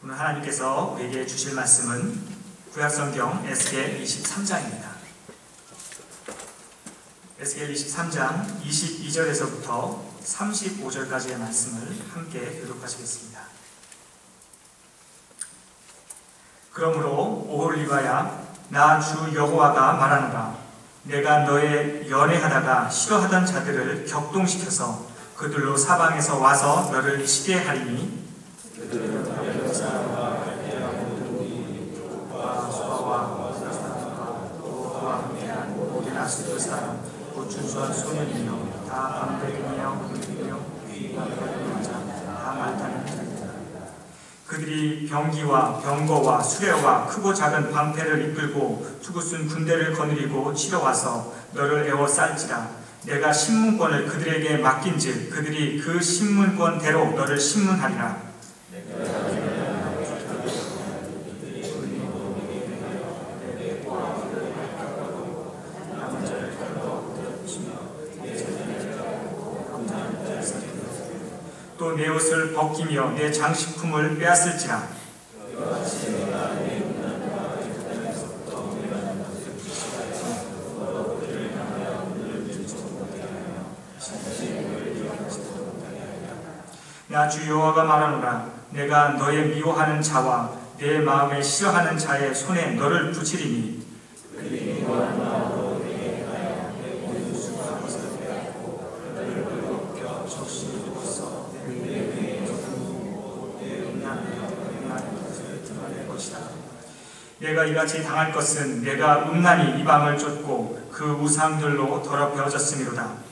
오늘 하나님께서 우리에게 주실 말씀은 구약성경 에스겔 23장입니다. 에스겔 23장 22절에서부터 35절까지의 말씀을 함께 교독하시겠습니다. 그러므로 오홀리바야, 나 주 여호와가 말하노라. 내가 너의 연애하다가 싫어하던 자들을 격동시켜서 그들로 사방에서 와서 너를 치게 하리니 준수한 소년이며 다 방백이며 금이며 다 말타는 자들이다. 그들이 병기와 병거와 수레와 크고 작은 방패를 이끌고 투구순 군대를 거느리고 치러 와서 너를 에워쌀지라. 내가 신문권을 그들에게 맡긴즉 그들이 그 신문권대로 너를 신문하리라. 또 내 옷을 벗기며 내 장식품을 빼앗을지라. 나 주 여호와가 말하노라. 내가 너의 미워하는 자와 내 마음에 싫어하는 자의 손에 너를 붙이리니 내가 이같이 당할 것은 내가 음란히 이방을 쫓고 그 우상들로 더럽혀졌음이로다.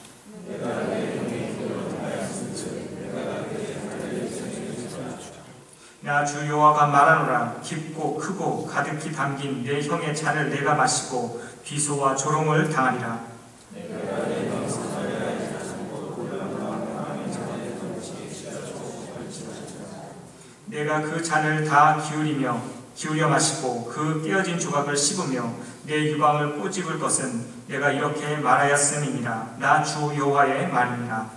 나 주 여호와가 말하노라. 깊고 크고 가득히 담긴 내 형의 잔을 내가 마시고 비소와 조롱을 당하리라. 내가 그 잔을 다 기울여 마시고 그 깨어진 조각을 씹으며 내 유방을 꼬집을 것은 내가 이렇게 말하였음이니라. 나 주 여호와의 말이니라.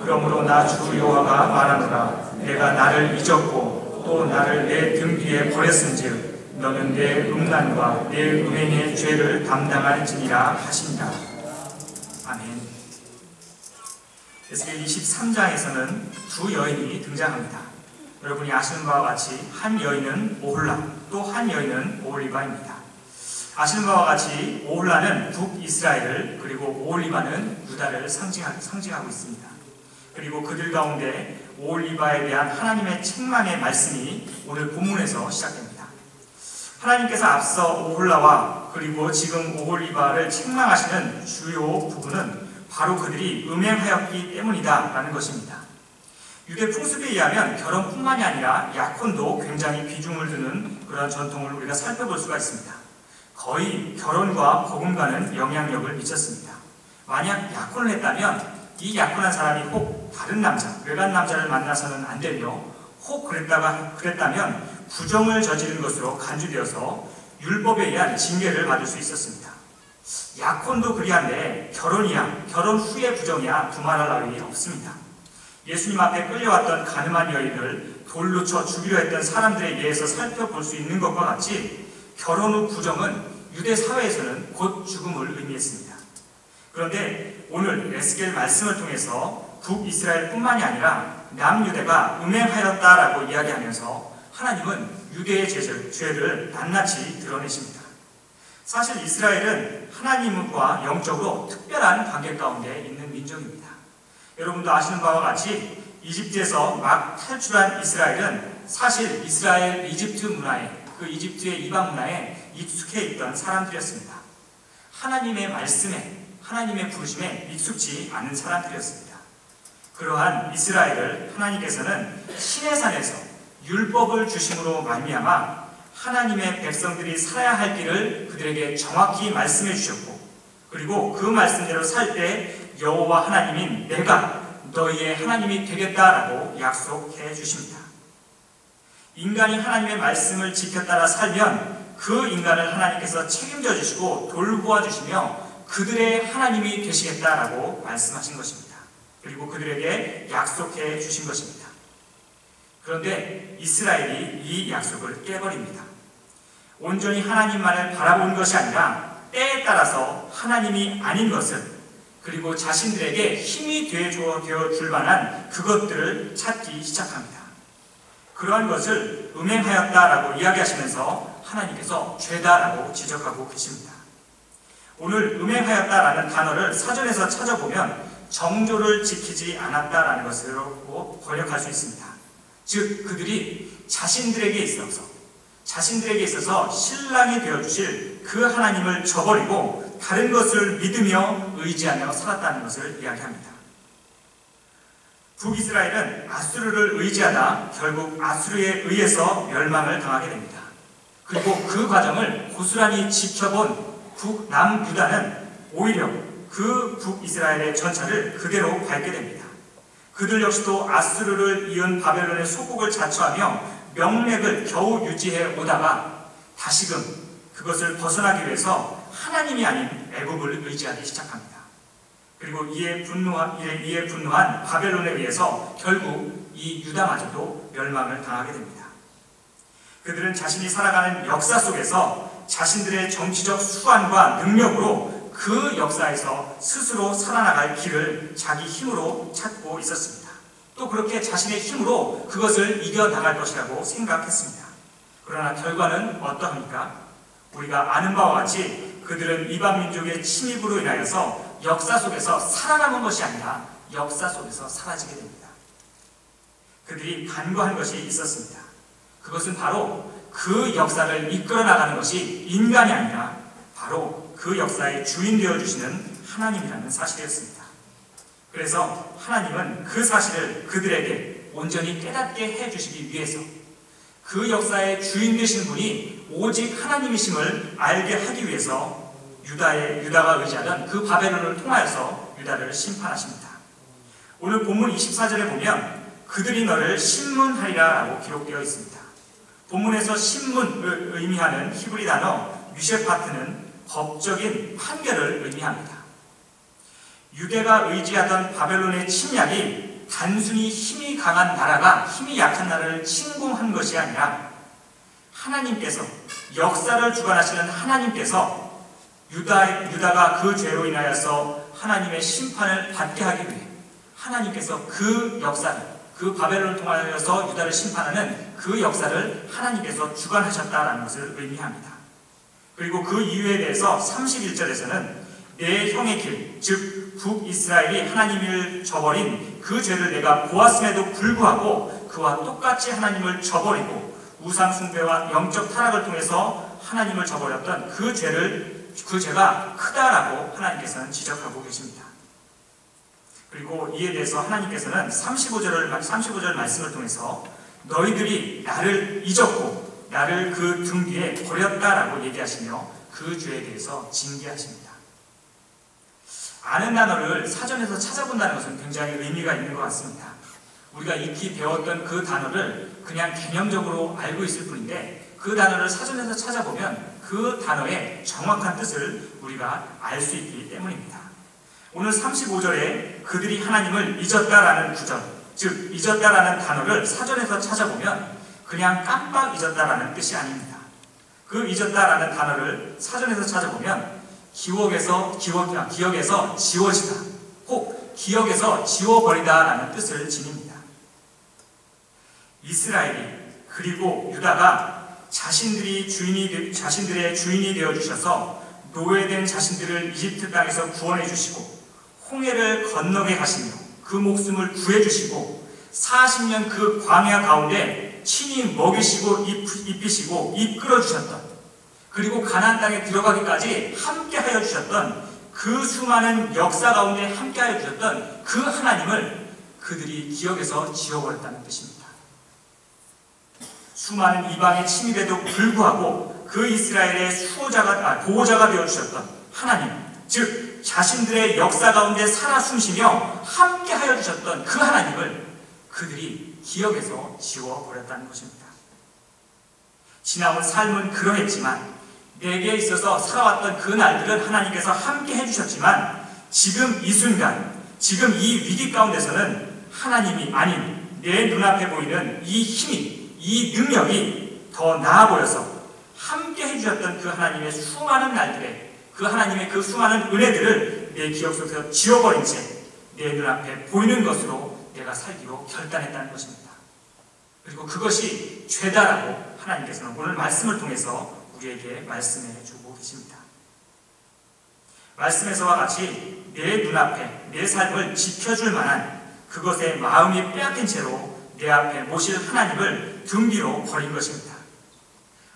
그러므로 나 주 여호와가 말하노라. 내가 나를 잊었고 또 나를 내 등 뒤에 버렸은즉 너는 내 음란과 내 음행의 죄를 담당할지니라 하신다. 아멘. 에스겔 23장에서는 두 여인이 등장합니다. 여러분이 아시는 바와 같이 한 여인은 오홀라, 또 한 여인은 오홀리바입니다. 아시는 바와 같이 오홀라는 북이스라엘을, 그리고 오홀리바는 유다를 상징하고 있습니다. 그리고 그들 가운데 오홀리바에 대한 하나님의 책망의 말씀이 오늘 본문에서 시작됩니다. 하나님께서 앞서 오홀라와 그리고 지금 오홀리바를 책망하시는 주요 부분은 바로 그들이 음행하였기 때문이다 라는 것입니다. 유대 풍습에 의하면 결혼뿐만이 아니라 약혼도 굉장히 비중을 두는 그런 전통을 우리가 살펴볼 수가 있습니다. 거의 결혼과 복음과는 영향력을 미쳤습니다. 만약 약혼을 했다면 이 약혼한 사람이 혹 다른 남자, 외간 남자를 만나서는 안 되며 혹 그랬다면 부정을 저지른 것으로 간주되어서 율법에 의한 징계를 받을 수 있었습니다. 약혼도 그리한데 결혼이야, 결혼 후의 부정이야 두말할 나위 없습니다. 예수님 앞에 끌려왔던 가늠한 여인을 돌로 쳐 죽이려 했던 사람들에 의해서 살펴볼 수 있는 것과 같이 결혼 후 부정은 유대 사회에서는 곧 죽음을 의미했습니다. 그런데 오늘 에스겔 말씀을 통해서 북이스라엘뿐만이 아니라 남유대가 음행하였다라고 이야기하면서 하나님은 유대의 죄를 낱낱이 드러내십니다. 사실 이스라엘은 하나님과 영적으로 특별한 관계 가운데 있는 민족입니다. 여러분도 아시는 바와 같이 이집트에서 막 탈출한 이스라엘은 사실 이스라엘 이집트 문화에, 그 이집트의 이방 문화에 익숙해 있던 사람들이었습니다. 하나님의 말씀에, 하나님의 부르심에 익숙지 않은 사람들이었습니다. 그러한 이스라엘을 하나님께서는 시내산에서 율법을 주심으로 말미암아 하나님의 백성들이 살아야 할 길을 그들에게 정확히 말씀해 주셨고, 그리고 그 말씀대로 살 때 여호와 하나님인 내가 너희의 하나님이 되겠다라고 약속해 주십니다. 인간이 하나님의 말씀을 지켜 따라 살면 그 인간을 하나님께서 책임져 주시고 돌보아 주시며 그들의 하나님이 되시겠다라고 말씀하신 것입니다. 그리고 그들에게 약속해 주신 것입니다. 그런데 이스라엘이 이 약속을 깨버립니다. 온전히 하나님만을 바라본 것이 아니라 때에 따라서 하나님이 아닌 것을, 그리고 자신들에게 힘이 되어줄 만한 그것들을 찾기 시작합니다. 그러한 것을 음행하였다라고 이야기하시면서 하나님께서 죄다라고 지적하고 계십니다. 오늘 음행하였다라는 단어를 사전에서 찾아보면 정조를 지키지 않았다라는 것으로 번역할 수 있습니다. 즉 그들이 자신들에게 있어서 신랑이 되어주실 그 하나님을 저버리고 다른 것을 믿으며 의지하며 살았다는 것을 이야기합니다. 북이스라엘은 아수르를 의지하다 결국 아수르에 의해서 멸망을 당하게 됩니다. 그리고 그 과정을 고스란히 지켜본 북남유다는 오히려 그 북이스라엘의 전차를 그대로 밟게 됩니다. 그들 역시도 아수르를 이은 바벨론의 소국을 자처하며 명맥을 겨우 유지해 오다가 다시금 그것을 벗어나기 위해서 하나님이 아닌 애굽을 의지하기 시작합니다. 그리고 이에 분노한 바벨론에 의해서 결국 이 유다마저도 멸망을 당하게 됩니다. 그들은 자신이 살아가는 역사 속에서 자신들의 정치적 수완과 능력으로 그 역사에서 스스로 살아나갈 길을 자기 힘으로 찾고 있었습니다. 또 그렇게 자신의 힘으로 그것을 이겨나갈 것이라고 생각했습니다. 그러나 결과는 어떠합니까? 우리가 아는 바와 같이 그들은 이방 민족의 침입으로 인하여서 역사 속에서 살아남은 것이 아니라 역사 속에서 사라지게 됩니다. 그들이 간과한 것이 있었습니다. 그것은 바로 그 역사를 이끌어 나가는 것이 인간이 아니라 바로 그 역사의 주인 되어주시는 하나님이라는 사실이었습니다. 그래서 하나님은 그 사실을 그들에게 온전히 깨닫게 해주시기 위해서 그 역사의 주인 되시는 분이 오직 하나님이심을 알게 하기 위해서 유다가 의지하던 그 바벨론을 통하여서 유다를 심판하십니다. 오늘 본문 24절에 보면 그들이 너를 신문하리라 라고 기록되어 있습니다. 본문에서 신문을 의미하는 히브리 단어 미셰파트는 법적인 판결을 의미합니다. 유대가 의지하던 바벨론의 침략이 단순히 힘이 강한 나라가 힘이 약한 나라를 침공한 것이 아니라 하나님께서, 역사를 주관하시는 하나님께서 유다가 그 죄로 인하여서 하나님의 심판을 받게 하기 위해 하나님께서 그 역사를, 그 바벨론을 통하여서 유다를 심판하는 그 역사를 하나님께서 주관하셨다라는 것을 의미합니다. 그리고 그 이유에 대해서 31절에서는 내 형의 길, 즉 북이스라엘이 하나님을 저버린 그 죄를 내가 보았음에도 불구하고 그와 똑같이 하나님을 저버리고 우상 숭배와 영적 타락을 통해서 하나님을 저버렸던 그 죄가 크다라고 하나님께서는 지적하고 계십니다. 그리고 이에 대해서 하나님께서는 35절 말씀을 통해서 너희들이 나를 잊었고 나를 그 등 뒤에 버렸다라고 얘기하시며 그 죄에 대해서 징계하십니다. 아는 단어를 사전에서 찾아본다는 것은 굉장히 의미가 있는 것 같습니다. 우리가 익히 배웠던 그 단어를 그냥 개념적으로 알고 있을 뿐인데 그 단어를 사전에서 찾아보면 그 단어의 정확한 뜻을 우리가 알 수 있기 때문입니다. 오늘 35절에 그들이 하나님을 잊었다라는 구절, 즉 잊었다라는 단어를 사전에서 찾아보면 그냥 깜빡 잊었다라는 뜻이 아닙니다. 그 잊었다라는 단어를 사전에서 찾아보면 기억에서 지워지다, 혹 기억에서 지워버리다라는 뜻을 지닙니다. 이스라엘이 그리고 유다가 자신들의 주인이 되어주셔서 노예된 자신들을 이집트 땅에서 구원해 주시고 홍해를 건너게 하시며 그 목숨을 구해주시고 40년 그 광야 가운데 친히 먹이시고 입히시고 이끌어주셨던, 그리고 가나안 땅에 들어가기까지 함께하여 주셨던 그 수많은 역사 가운데 함께하여 주셨던 그 하나님을 그들이 기억에서 지워버렸다는 뜻입니다. 수많은 이방의 침입에도 불구하고 그 이스라엘의 보호자가 되어주셨던 하나님, 즉 자신들의 역사 가운데 살아 숨쉬며 함께하여 주셨던 그 하나님을 그들이 기억에서 지워버렸다는 것입니다. 지나온 삶은 그러했지만 내게 있어서 살아왔던 그 날들은 하나님께서 함께 해주셨지만 지금 이 순간, 지금 이 위기 가운데서는 하나님이 아닌 내 눈앞에 보이는 이 힘이, 이 능력이 더 나아 보여서 함께 해주셨던 그 하나님의 수많은 날들에 그 하나님의 그 수많은 은혜들을 내 기억 속에서 지워버린 채 내 눈앞에 보이는 것으로 내가 살기로 결단했다는 것입니다. 그리고 그것이 죄다라고 하나님께서는 오늘 말씀을 통해서 우리에게 말씀해 주고 계십니다. 말씀에서와 같이 내 눈앞에 내 삶을 지켜줄 만한 그것에 마음이 빼앗긴 채로 내 앞에 모실 하나님을 등 뒤로 버린 것입니다.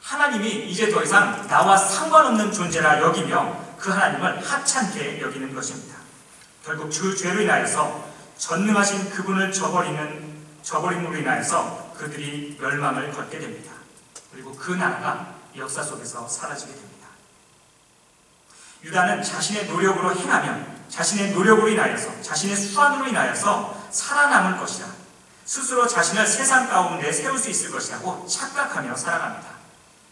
하나님이 이제 더 이상 나와 상관없는 존재라 여기며 그 하나님을 하찮게 여기는 것입니다. 결국 그 죄로 인하여서 전능하신 그분을 저버림으로 인하여서 그들이 멸망을 걷게 됩니다. 그리고 그 나라가 역사 속에서 사라지게 됩니다. 유다는 자신의 노력으로 행하면 자신의 노력으로 인하여서 자신의 수완으로 인하여서 살아남을 것이라 스스로 자신을 세상 가운데 세울 수 있을 것이라고 착각하며 살아갑니다.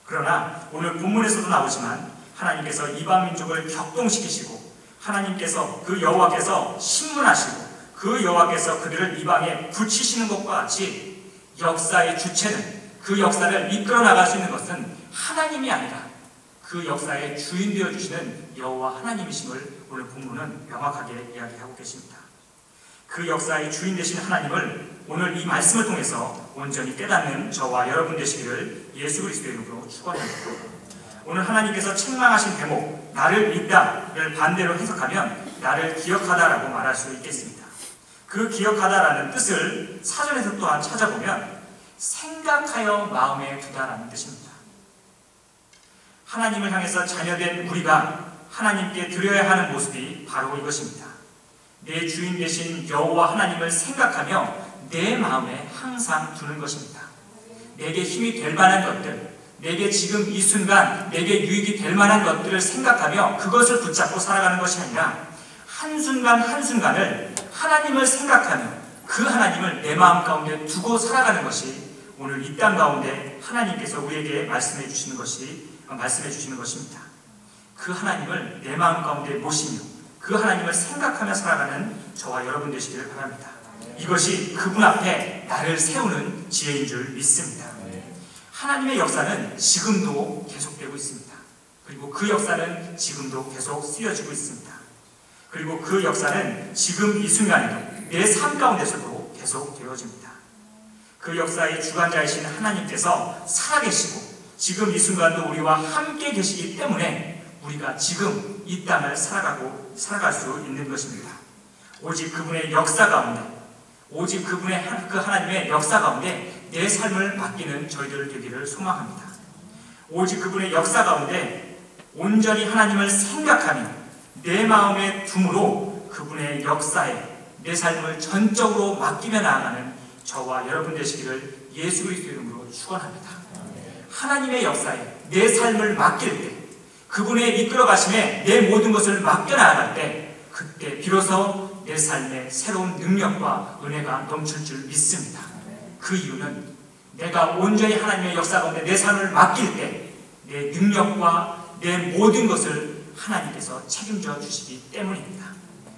그러나 오늘 본문에서도 나오지만 하나님께서 이방 민족을 격동시키시고 하나님께서 그 여호와께서 신문하시고 그 여호와께서 그들을 이방에 붙이시는 것과 같이 역사의 주체는 그 역사를 이끌어 나갈 수 있는 것은 하나님이 아니라 그 역사의 주인 되어주시는 여호와 하나님이심을 오늘 본문은 명확하게 이야기하고 계십니다. 그 역사의 주인 되신 하나님을 오늘 이 말씀을 통해서 온전히 깨닫는 저와 여러분 되시기를 예수 그리스도의 이름으로 축원합니다. 오늘 하나님께서 책망하신 대목 나를 믿다를 반대로 해석하면 나를 기억하다라고 말할 수 있겠습니다. 그 기억하다라는 뜻을 사전에서 또한 찾아보면 생각하여 마음에 두다라는 뜻입니다. 하나님을 향해서 자녀된 우리가 하나님께 드려야 하는 모습이 바로 이것입니다. 내 주인 되신 여호와 하나님을 생각하며 내 마음에 항상 두는 것입니다. 내게 힘이 될 만한 것들, 내게 지금 이 순간 내게 유익이 될 만한 것들을 생각하며 그것을 붙잡고 살아가는 것이 아니라 한순간 한순간을 하나님을 생각하며 그 하나님을 내 마음 가운데 두고 살아가는 것이 오늘 이 땅 가운데 하나님께서 우리에게 말씀해 주시는 것입니다. 그 하나님을 내 마음 가운데 모시며 그 하나님을 생각하며 살아가는 저와 여러분 되시기를 바랍니다. 이것이 그분 앞에 나를 세우는 지혜인 줄 믿습니다. 하나님의 역사는 지금도 계속되고 있습니다. 그리고 그 역사는 지금도 계속 쓰여지고 있습니다. 그리고 그 역사는 지금 이 순간에도 내 삶 가운데서도 계속 되어집니다. 그 역사의 주관자이신 하나님께서 살아계시고 지금 이 순간도 우리와 함께 계시기 때문에 우리가 지금 이 땅을 살아갈 수 있는 것입니다. 오직 그분의 역사 가운데, 오직 그 하나님의 역사 가운데 내 삶을 맡기는 저희들 되기를 소망합니다. 오직 그분의 역사 가운데 온전히 하나님을 생각하며 내 마음에 둠으로 그분의 역사에 내 삶을 전적으로 맡기며 나아가는 저와 여러분 되시기를 예수 그리스도의 이름으로 축원합니다. 하나님의 역사에 내 삶을 맡길 때, 그분의 이끌어 가심에 내 모든 것을 맡겨 나아갈 때, 그때 비로소 내 삶에 새로운 능력과 은혜가 넘칠 줄 믿습니다. 그 이유는 내가 온전히 하나님의 역사 가운데 내 삶을 맡길 때 내 능력과 내 모든 것을 하나님께서 책임져 주시기 때문입니다.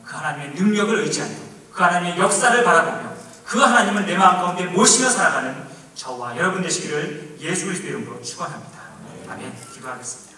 그 하나님의 능력을 의지하며 그 하나님의 역사를 바라보며 그 하나님을 내 마음 가운데 모시며 살아가는 저와 여러분 되시기를 예수 그리스도의 이름으로 축원합니다. 아멘. 기도하겠습니다.